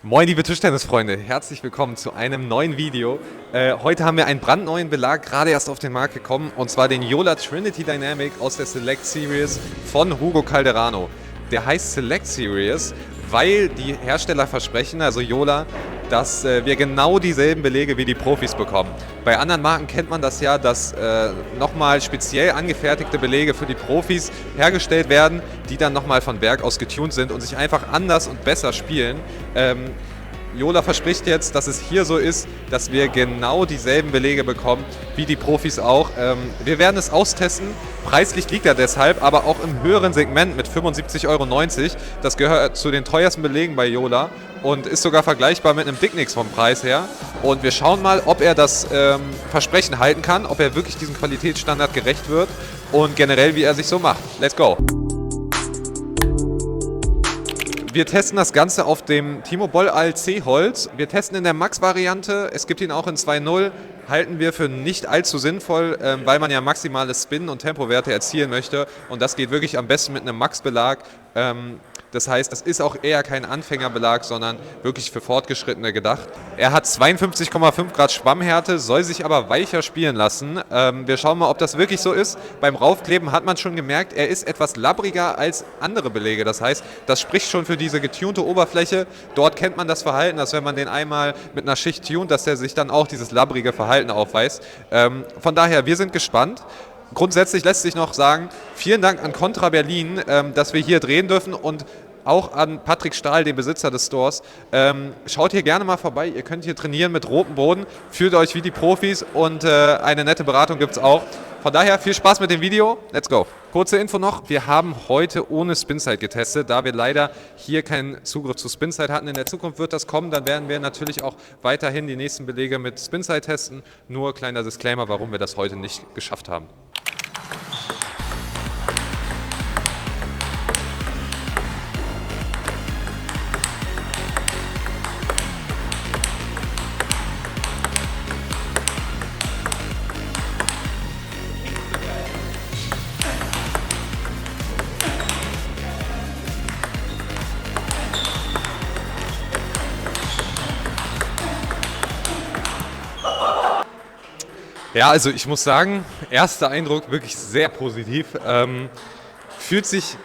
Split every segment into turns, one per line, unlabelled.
Moin liebe Tischtennisfreunde, herzlich willkommen zu einem neuen Video. Heute haben wir einen brandneuen Belag, gerade erst auf den Markt gekommen, und zwar den Jola Trinity Dynamic aus der Select Series von Hugo Calderano. Der heißt Select Series, weil die Hersteller versprechen, also Jola, dass wir genau dieselben Belege wie die Profis bekommen. Bei anderen Marken kennt man das ja, dass nochmal speziell angefertigte Belege für die Profis hergestellt werden, die dann nochmal von Werk aus getuned sind und sich einfach anders und besser spielen. Jola verspricht jetzt, dass es hier so ist, dass wir genau dieselben Belege bekommen, wie die Profis auch. Wir werden es austesten. Preislich liegt er deshalb, aber auch im höheren Segment mit 75,90 €. Das gehört zu den teuersten Belegen bei Jola und ist sogar vergleichbar mit einem Dicknix vom Preis her. Und wir schauen mal, ob er das Versprechen halten kann, ob er wirklich diesem Qualitätsstandard gerecht wird und generell, wie er sich so macht. Let's go! Wir testen das Ganze auf dem Timo Boll ALC Holz. Wir testen in der Max-Variante. Es gibt ihn auch in 2.0. Halten wir für nicht allzu sinnvoll, weil man ja maximale Spin- und Tempowerte erzielen möchte. Und das geht wirklich am besten mit einem Max-Belag. Das heißt, das ist auch eher kein Anfängerbelag, sondern wirklich für Fortgeschrittene gedacht. Er hat 52,5 Grad Schwammhärte, soll sich aber weicher spielen lassen. Wir schauen mal, ob das wirklich so ist. Beim Raufkleben hat man schon gemerkt, er ist etwas labbriger als andere Belege. Das heißt, das spricht schon für diese getunte Oberfläche. Dort kennt man das Verhalten, dass wenn man den einmal mit einer Schicht tunt, dass er sich dann auch dieses labbrige Verhalten aufweist. Von daher, wir sind gespannt. Grundsätzlich lässt sich noch sagen, vielen Dank an Contra Berlin, dass wir hier drehen dürfen, und auch an Patrick Stahl, den Besitzer des Stores. Schaut hier gerne mal vorbei, ihr könnt hier trainieren mit rotem Boden, fühlt euch wie die Profis und eine nette Beratung gibt es auch. Von daher viel Spaß mit dem Video, let's go! Kurze Info noch, wir haben heute ohne Spinsight getestet, da wir leider hier keinen Zugriff zu Spinsight hatten. In der Zukunft wird das kommen, dann werden wir natürlich auch weiterhin die nächsten Belege mit Spinsight testen. Nur kleiner Disclaimer, warum wir das heute nicht geschafft haben. Ja, also ich muss sagen, erster Eindruck wirklich sehr positiv. Fühlt sich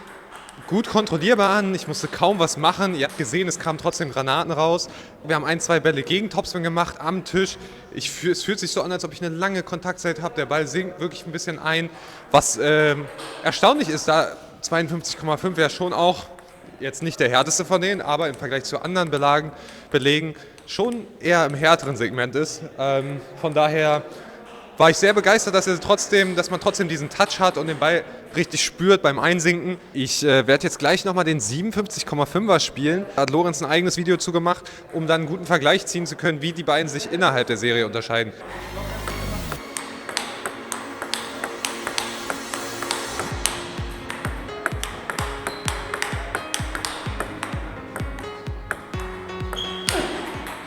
gut kontrollierbar an, ich musste kaum was machen. Ihr habt gesehen, es kamen trotzdem Granaten raus. Wir haben 1, 2 Bälle gegen Topspin gemacht am Tisch. Es fühlt sich so an, als ob ich eine lange Kontaktzeit habe. Der Ball sinkt wirklich ein bisschen ein. Was erstaunlich ist, da 52,5 wäre schon auch jetzt nicht der härteste von denen, aber im Vergleich zu anderen Belegen schon eher im härteren Segment ist. Von daher war ich sehr begeistert, dass man trotzdem diesen Touch hat und den Ball richtig spürt beim Einsinken. Ich werde jetzt gleich nochmal den 57,5er spielen. Da hat Lorenz ein eigenes Video zu gemacht, um dann einen guten Vergleich ziehen zu können, wie die beiden sich innerhalb der Serie unterscheiden.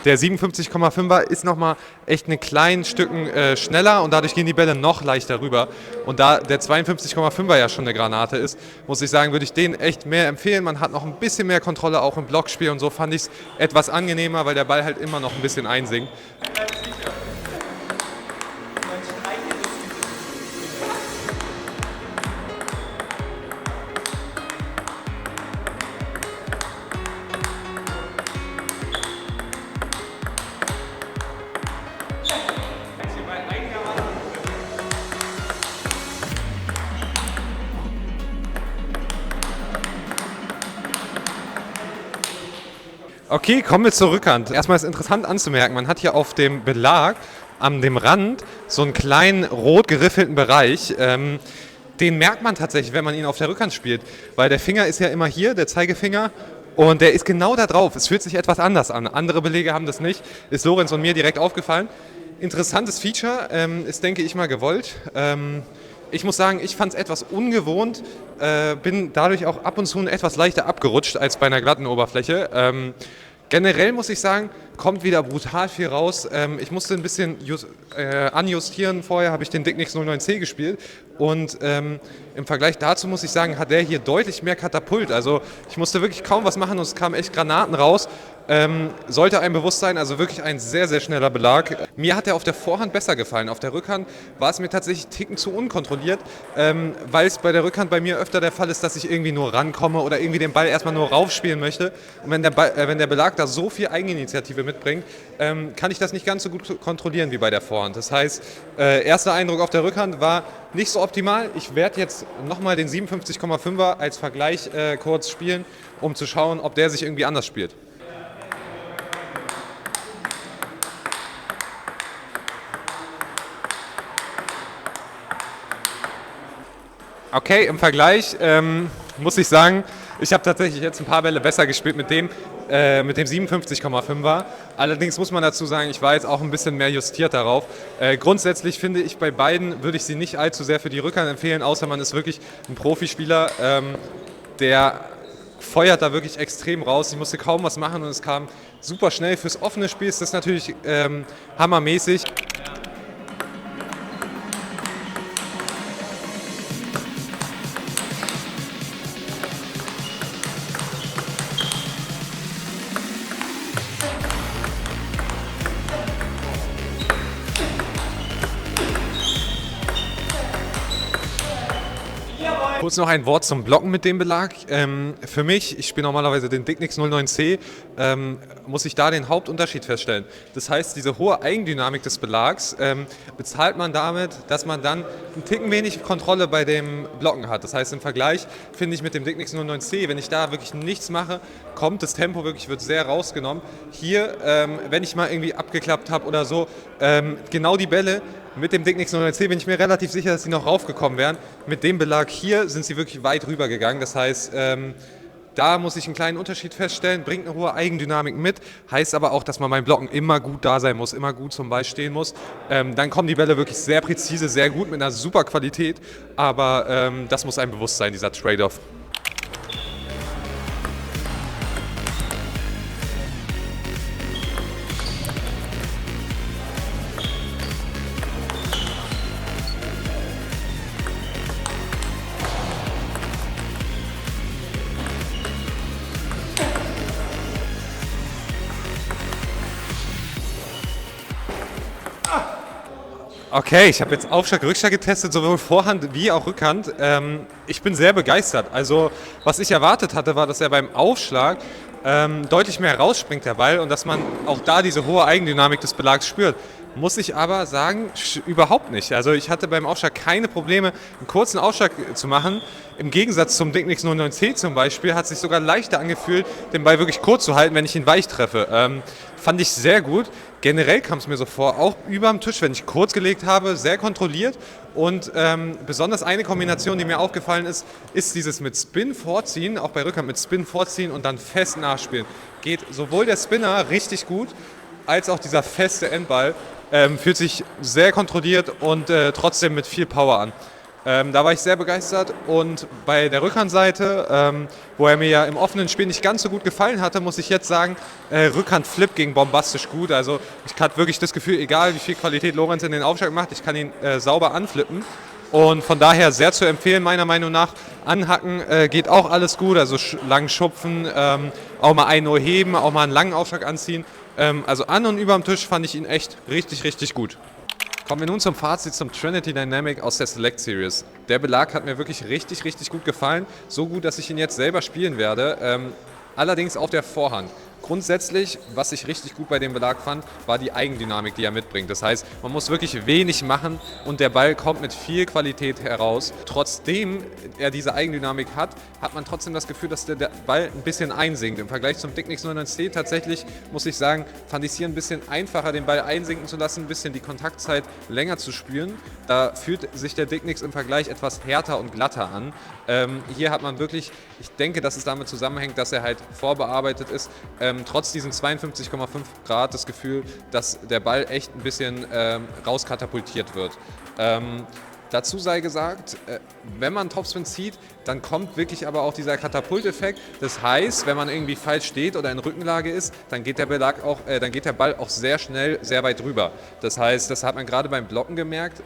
Der 57,5er ist nochmal echt in kleinen Stücken schneller und dadurch gehen die Bälle noch leichter rüber. Und da der 52,5er ja schon eine Granate ist, muss ich sagen, würde ich den echt mehr empfehlen. Man hat noch ein bisschen mehr Kontrolle auch im Blockspiel und so fand ich es etwas angenehmer, weil der Ball halt immer noch ein bisschen einsinkt. Okay, kommen wir zur Rückhand. Erstmal ist interessant anzumerken, man hat hier auf dem Belag an dem Rand so einen kleinen rot geriffelten Bereich. Den merkt man tatsächlich, wenn man ihn auf der Rückhand spielt, weil der Finger ist ja immer hier, der Zeigefinger, und der ist genau da drauf. Es fühlt sich etwas anders an. Andere Belege haben das nicht. Ist Lorenz und mir direkt aufgefallen. Interessantes Feature, ist, denke ich mal, gewollt. Ich muss sagen, ich fand es etwas ungewohnt, bin dadurch auch ab und zu etwas leichter abgerutscht als bei einer glatten Oberfläche. Generell muss ich sagen, kommt wieder brutal viel raus. Ich musste ein bisschen anjustieren. Vorher habe ich den Dicknix 09C gespielt und im Vergleich dazu muss ich sagen, hat der hier deutlich mehr Katapult. Also ich musste wirklich kaum was machen und es kamen echt Granaten raus. Sollte einem bewusst sein, also wirklich ein sehr, sehr schneller Belag. Mir hat er auf der Vorhand besser gefallen. Auf der Rückhand war es mir tatsächlich einen Ticken zu unkontrolliert, weil es bei der Rückhand bei mir öfter der Fall ist, dass ich irgendwie nur rankomme oder irgendwie den Ball erstmal nur raufspielen möchte. Und wenn der Belag da so viel Eigeninitiative mitbringt, kann ich das nicht ganz so gut kontrollieren wie bei der Vorhand. Das heißt, erster Eindruck auf der Rückhand war nicht so optimal. Ich werde jetzt nochmal den 57,5er als Vergleich kurz spielen, um zu schauen, ob der sich irgendwie anders spielt. Okay, im Vergleich muss ich sagen, ich habe tatsächlich jetzt ein paar Bälle besser gespielt mit dem 57,5er. Allerdings muss man dazu sagen, ich war jetzt auch ein bisschen mehr justiert darauf. Grundsätzlich finde ich, bei beiden würde ich sie nicht allzu sehr für die Rückhand empfehlen, außer man ist wirklich ein Profispieler, der feuert da wirklich extrem raus. Ich musste kaum was machen und es kam super schnell. Fürs offene Spiel ist das natürlich hammermäßig. Kurz noch ein Wort zum Blocken mit dem Belag. Für mich, ich spiele normalerweise den Dicknix 09C, muss ich da den Hauptunterschied feststellen. Das heißt, diese hohe Eigendynamik des Belags bezahlt man damit, dass man dann einen Ticken wenig Kontrolle bei dem Blocken hat. Das heißt, im Vergleich finde ich mit dem Dicknix 09C, wenn ich da wirklich nichts mache, kommt das Tempo wirklich, wird sehr rausgenommen. Hier, wenn ich mal irgendwie abgeklappt habe oder so, genau die Bälle, mit dem Dicknix 09C bin ich mir relativ sicher, dass sie noch raufgekommen wären. Mit dem Belag hier sind sie wirklich weit rüber gegangen. Das heißt, da muss ich einen kleinen Unterschied feststellen, bringt eine hohe Eigendynamik mit, heißt aber auch, dass man beim Blocken immer gut da sein muss, immer gut zum Ball stehen muss. Dann kommen die Bälle wirklich sehr präzise, sehr gut, mit einer super Qualität, aber das muss einem bewusst sein, dieser Trade-off. Okay, ich habe jetzt Aufschlag, Rückschlag getestet, sowohl Vorhand wie auch Rückhand. Ich bin sehr begeistert. Also, was ich erwartet hatte, war, dass er beim Aufschlag deutlich mehr rausspringt, der Ball, und dass man auch da diese hohe Eigendynamik des Belags spürt. Muss ich aber sagen, überhaupt nicht. Also ich hatte beim Aufschlag keine Probleme, einen kurzen Aufschlag zu machen. Im Gegensatz zum Dicknix 09C zum Beispiel hat es sich sogar leichter angefühlt, den Ball wirklich kurz zu halten, wenn ich ihn weich treffe. Fand ich sehr gut. Generell kam es mir so vor, auch über dem Tisch, wenn ich kurz gelegt habe, sehr kontrolliert. Und besonders eine Kombination, die mir aufgefallen ist, ist dieses mit Spin vorziehen, auch bei Rückhand mit Spin vorziehen und dann fest nachspielen. Geht sowohl der Spinner richtig gut, als auch dieser feste Endball. Fühlt sich sehr kontrolliert und trotzdem mit viel Power an. Da war ich sehr begeistert, und bei der Rückhandseite, wo er mir ja im offenen Spiel nicht ganz so gut gefallen hatte, muss ich jetzt sagen, Rückhandflip ging bombastisch gut. Also ich hatte wirklich das Gefühl, egal wie viel Qualität Lorenz in den Aufschlag macht, ich kann ihn sauber anflippen. Und von daher sehr zu empfehlen, meiner Meinung nach. Anhacken geht auch alles gut, also lang schupfen, auch mal 1 Uhr heben, auch mal einen langen Aufschlag anziehen. Also an und über dem Tisch fand ich ihn echt richtig, richtig gut. Kommen wir nun zum Fazit zum Trinity Dynamic aus der Select Series. Der Belag hat mir wirklich richtig, richtig gut gefallen. So gut, dass ich ihn jetzt selber spielen werde. Allerdings auf der Vorhand. Grundsätzlich, was ich richtig gut bei dem Belag fand, war die Eigendynamik, die er mitbringt. Das heißt, man muss wirklich wenig machen und der Ball kommt mit viel Qualität heraus. Trotzdem er diese Eigendynamik hat, hat man trotzdem das Gefühl, dass der Ball ein bisschen einsinkt. Im Vergleich zum Dicknix 09C tatsächlich, muss ich sagen, fand ich es hier ein bisschen einfacher, den Ball einsinken zu lassen, ein bisschen die Kontaktzeit länger zu spüren. Da fühlt sich der Dicknix im Vergleich etwas härter und glatter an. Hier hat man wirklich, ich denke, dass es damit zusammenhängt, dass er halt vorbearbeitet ist, trotz diesen 52,5 Grad das Gefühl, dass der Ball echt ein bisschen rauskatapultiert wird. Dazu sei gesagt, wenn man Topspin zieht, dann kommt wirklich aber auch dieser Katapulteffekt. Das heißt, wenn man irgendwie falsch steht oder in Rückenlage ist, dann geht der dann geht der Ball auch sehr schnell sehr weit drüber. Das heißt, das hat man gerade beim Blocken gemerkt,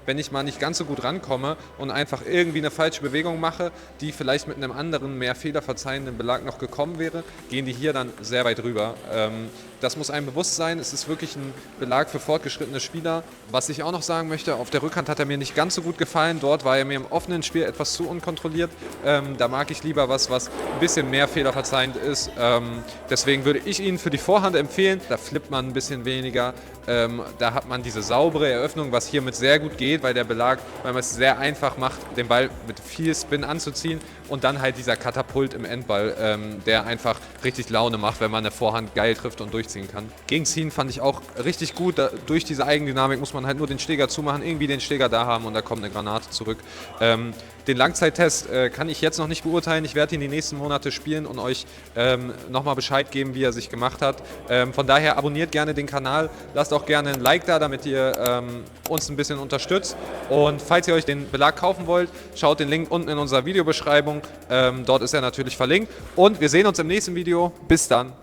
wenn ich mal nicht ganz so gut rankomme und einfach irgendwie eine falsche Bewegung mache, die vielleicht mit einem anderen, mehr fehlerverzeihenden Belag noch gekommen wäre, gehen die hier dann sehr weit rüber. Das muss einem bewusst sein. Es ist wirklich ein Belag für fortgeschrittene Spieler. Was ich auch noch sagen möchte, auf der Rückhand hat er mir nicht ganz so gut gefallen. Dort war er mir im offenen Spiel etwas zu unkontrolliert. Da mag ich lieber was ein bisschen mehr fehlerverzeihend ist. Deswegen würde ich ihn für die Vorhand empfehlen. Da flippt man ein bisschen weniger. Da hat man diese saubere Eröffnung, was hiermit sehr gut geht, weil man es sehr einfach macht, den Ball mit viel Spin anzuziehen und dann halt dieser Katapult im Endball, der einfach richtig Laune macht, wenn man eine Vorhand geil trifft und durchziehen kann. Gegenziehen fand ich auch richtig gut. Durch diese Eigendynamik muss man halt nur den Schläger zumachen, irgendwie den Schläger da haben und da kommt eine Granate zurück. Den Langzeittest kann ich jetzt noch nicht beurteilen. Ich werde ihn die nächsten Monate spielen und euch nochmal Bescheid geben, wie er sich gemacht hat. Von daher abonniert gerne den Kanal, lasst auch gerne ein Like da, damit ihr uns ein bisschen unterstützt. Und falls ihr euch den Belag kaufen wollt, schaut den Link unten in unserer Videobeschreibung. Dort ist er natürlich verlinkt. Und wir sehen uns im nächsten Video. Bis dann.